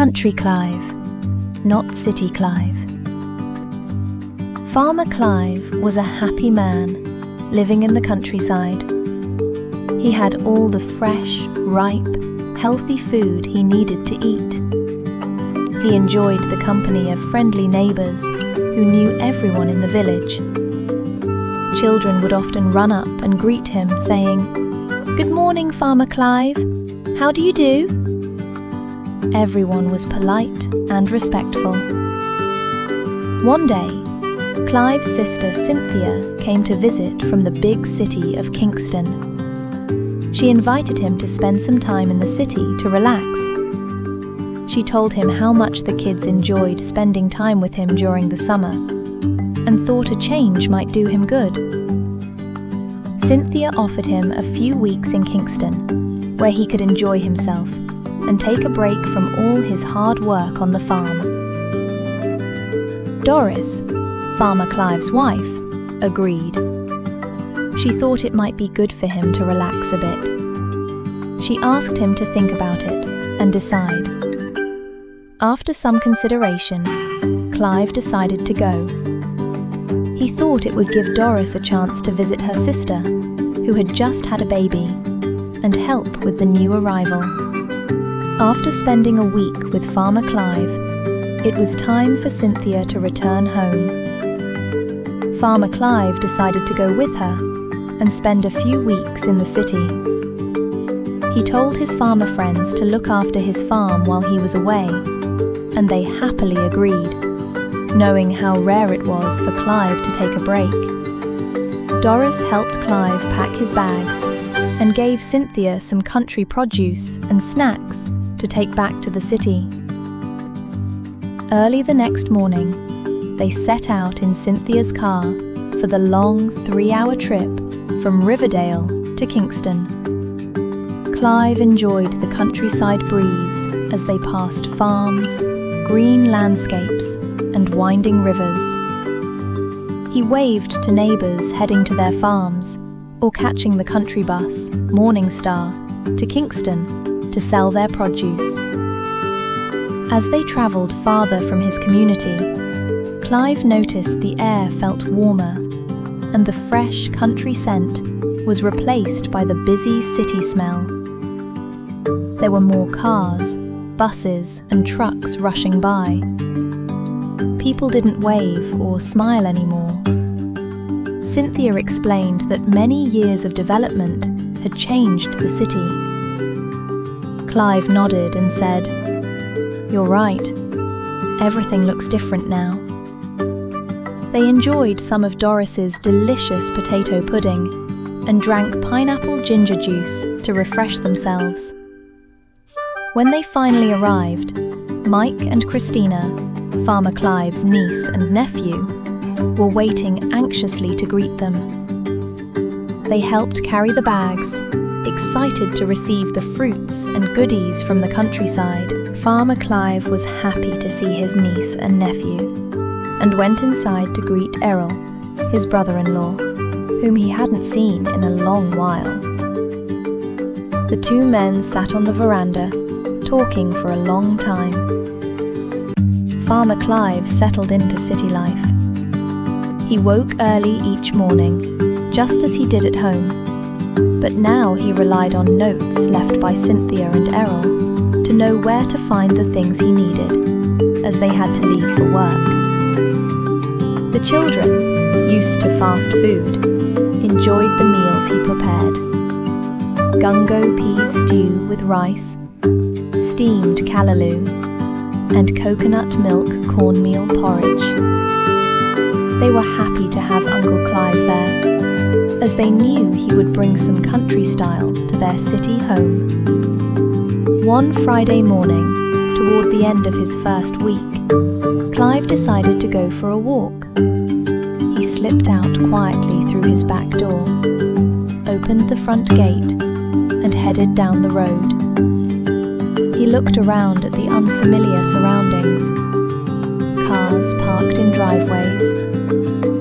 Country Clive, not City Clive. Farmer Clive was a happy man living in the countryside. He had all the fresh, ripe, healthy food he needed to eat. He enjoyed the company of friendly neighbours who knew everyone in the village. Children would often run up and greet him, saying, "Good morning, Farmer Clive. How do you do?" Everyone was polite and respectful. One day, Clive's sister Cynthia came to visit from the big city of Kingston. She invited him to spend some time in the city to relax. She told him how much the kids enjoyed spending time with him during the summer, and thought a change might do him good. Cynthia offered him a few weeks in Kingston, where he could enjoy himself and take a break from all his hard work on the farm. Doris, Farmer Clive's wife, agreed. She thought it might be good for him to relax a bit. She asked him to think about it and decide. After some consideration, Clive decided to go. He thought it would give Doris a chance to visit her sister, who had just had a baby, and help with the new arrival. After spending a week with Farmer Clive, it was time for Cynthia to return home. Farmer Clive decided to go with her and spend a few weeks in the city. He told his farmer friends to look after his farm while he was away, and they happily agreed, knowing how rare it was for Clive to take a break. Doris helped Clive pack his bags and gave Cynthia some country produce and snacks to take back to the city. Early the next morning, they set out in Cynthia's car for the long 3-hour trip from Riverdale to Kingston. Clive enjoyed the countryside breeze as they passed farms, green landscapes, and winding rivers. He waved to neighbours heading to their farms or catching the country bus, Morning Star, to Kingston to sell their produce. As they travelled farther from his community, Clive noticed the air felt warmer, and the fresh country scent was replaced by the busy city smell. There were more cars, buses, and trucks rushing by. People didn't wave or smile anymore. Cynthia explained that many years of development had changed the city. Clive nodded and said, "You're right. Everything looks different now." They enjoyed some of Doris's delicious potato pudding and drank pineapple ginger juice to refresh themselves. When they finally arrived, Mike and Christina, Farmer Clive's niece and nephew, were waiting anxiously to greet them. They helped carry the bags, excited to receive the fruits and goodies from the countryside. Farmer Clive was happy to see his niece and nephew, and went inside to greet Errol, his brother-in-law, whom he hadn't seen in a long while. The two men sat on the veranda, talking for a long time. Farmer Clive settled into city life. He woke early each morning, just as he did at home, but now he relied on notes left by Cynthia and Errol to know where to find the things he needed, as they had to leave for work. The children, used to fast food, enjoyed the meals he prepared. Gungo peas stew with rice, steamed callaloo, and coconut milk cornmeal porridge. They were happy to have Uncle Clive there, as they knew he would bring some country style to their city home. One Friday morning, toward the end of his first week, Clive decided to go for a walk. He slipped out quietly through his back door, opened the front gate, and headed down the road. He looked around at the unfamiliar surroundings. Cars parked in driveways,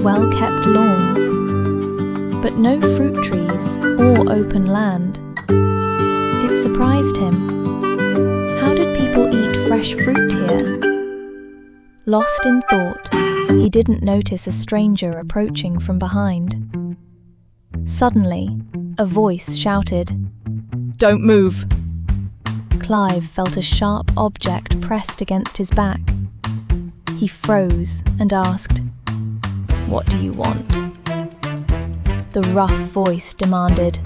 well-kept lawns, but no fruit trees or open land. It surprised him. How did people eat fresh fresh fruit here? Lost in thought, he didn't notice a stranger approaching from behind. Suddenly, a voice shouted, "Don't move!" Clive felt a sharp object pressed against his back. He froze and asked, "What do you want?" The rough voice demanded,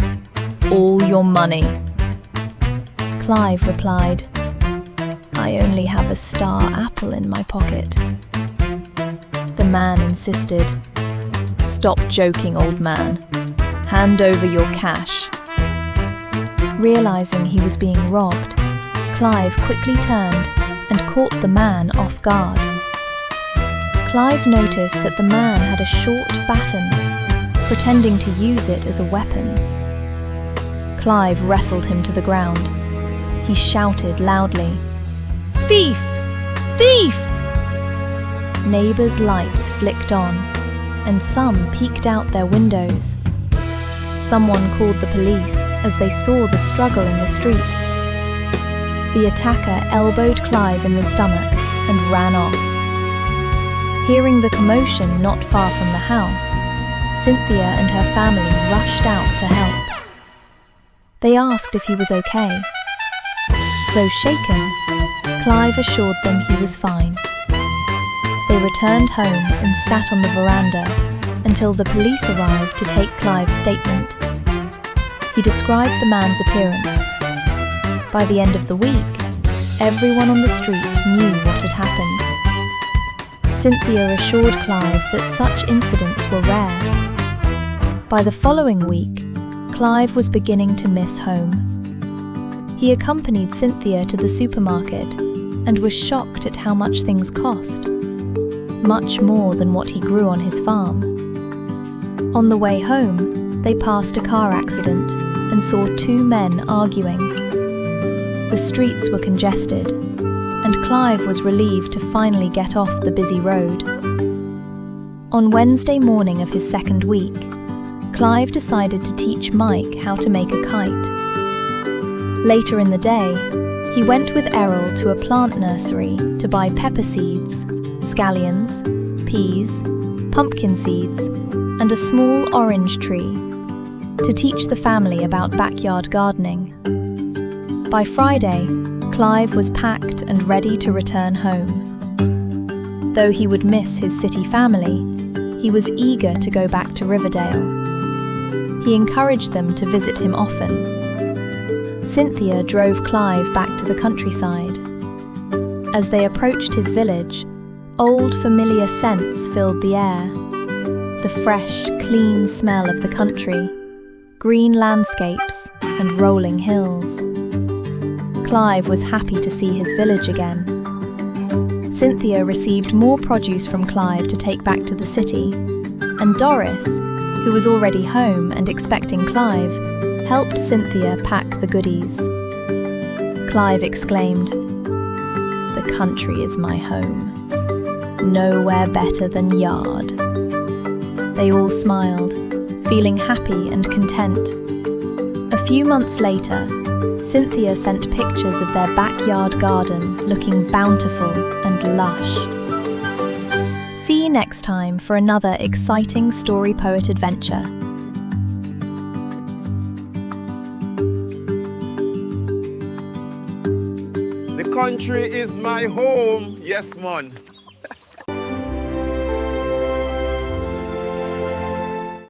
"All your money." Clive replied, "I only have a star apple in my pocket." The man insisted, "Stop joking, old man. Hand over your cash." Realizing he was being robbed, Clive quickly turned and caught the man off guard. Clive noticed that the man had a short baton, pretending to use it as a weapon. Clive wrestled him to the ground. He shouted loudly, "Thief! Thief!" Neighbors' lights flicked on, and some peeked out their windows. Someone called the police as they saw the struggle in the street. The attacker elbowed Clive in the stomach and ran off. Hearing the commotion not far from the house, Cynthia and her family rushed out to help. They asked if he was okay. Though shaken, Clive assured them he was fine. They returned home and sat on the veranda until the police arrived to take Clive's statement. He described the man's appearance. By the end of the week, everyone on the street knew what had happened. Cynthia assured Clive that such incidents were rare. By the following week, Clive was beginning to miss home. He accompanied Cynthia to the supermarket and was shocked at how much things cost, much more than what he grew on his farm. On the way home, they passed a car accident and saw two men arguing. The streets were congested, and Clive was relieved to finally get off the busy road. On Wednesday morning of his second week, Clive decided to teach Mike how to make a kite. Later in the day, he went with Errol to a plant nursery to buy pepper seeds, scallions, peas, pumpkin seeds, and a small orange tree to teach the family about backyard gardening. By Friday, Clive was packed and ready to return home. Though he would miss his city family, he was eager to go back to Riverdale. He encouraged them to visit him often. Cynthia drove Clive back to the countryside. As they approached his village, old familiar scents filled the air. The fresh, clean smell of the country, green landscapes and rolling hills. Clive was happy to see his village again. Cynthia received more produce from Clive to take back to the city, and Doris, who was already home and expecting Clive, helped Cynthia pack the goodies. Clive exclaimed, "The country is my home. Nowhere better than yard." They all smiled, feeling happy and content. A few months later, Cynthia sent pictures of their backyard garden looking bountiful and lush. See you next time for another exciting story poet adventure. The country is my home, yes man.